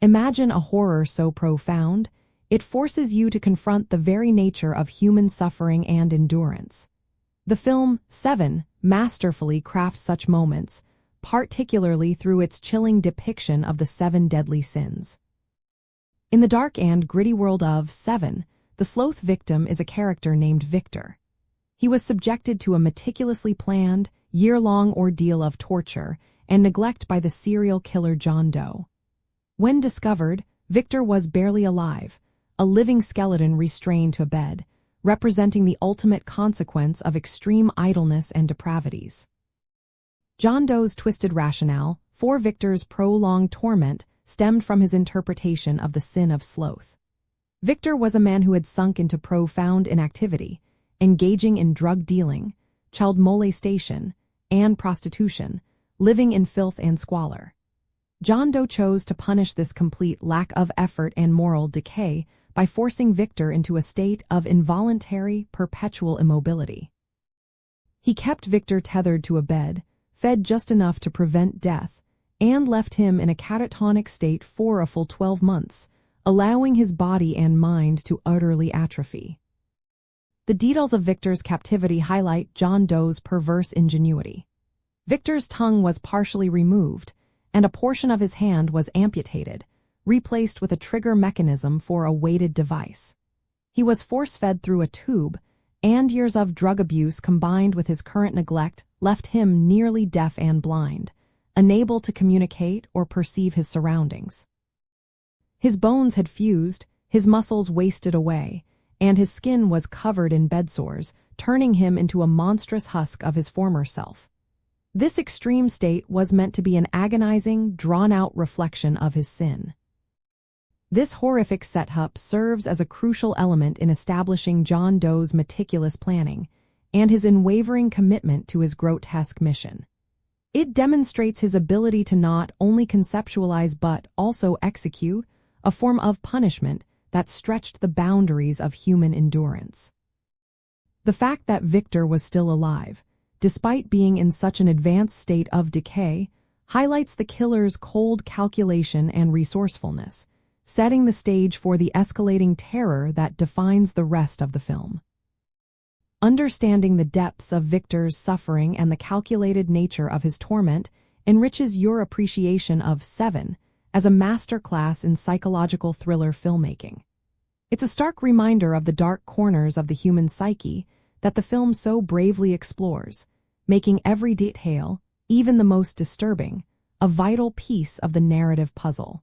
Imagine a horror so profound, it forces you to confront the very nature of human suffering and endurance. The film, Seven, masterfully crafts such moments, particularly through its chilling depiction of the seven deadly sins. In the dark and gritty world of Seven, the Sloth victim is a character named Victor. He was subjected to a meticulously planned, year-long ordeal of torture and neglect by the serial killer John Doe. When discovered, Victor was barely alive, a living skeleton restrained to a bed, representing the ultimate consequence of extreme idleness and depravities. John Doe's twisted rationale for Victor's prolonged torment stemmed from his interpretation of the sin of sloth. Victor was a man who had sunk into profound inactivity, engaging in drug dealing, child molestation, and prostitution, living in filth and squalor. John Doe chose to punish this complete lack of effort and moral decay by forcing Victor into a state of involuntary, perpetual immobility. He kept Victor tethered to a bed, fed just enough to prevent death, and left him in a catatonic state for a full 12 months, allowing his body and mind to utterly atrophy. The details of Victor's captivity highlight John Doe's perverse ingenuity. Victor's tongue was partially removed, and a portion of his hand was amputated, replaced with a trigger mechanism for a weighted device. He was force-fed through a tube, and years of drug abuse combined with his current neglect left him nearly deaf and blind, unable to communicate or perceive his surroundings. His bones had fused, his muscles wasted away, and his skin was covered in bedsores, turning him into a monstrous husk of his former self. This extreme state was meant to be an agonizing, drawn-out reflection of his sin. This horrific setup serves as a crucial element in establishing John Doe's meticulous planning and his unwavering commitment to his grotesque mission. It demonstrates his ability to not only conceptualize but also execute a form of punishment that stretched the boundaries of human endurance. The fact that Victor was still alive, despite being in such an advanced state of decay, highlights the killer's cold calculation and resourcefulness, setting the stage for the escalating terror that defines the rest of the film. Understanding the depths of Victor's suffering and the calculated nature of his torment enriches your appreciation of Seven as a masterclass in psychological thriller filmmaking. It's a stark reminder of the dark corners of the human psyche that the film so bravely explores, making every detail, even the most disturbing, a vital piece of the narrative puzzle.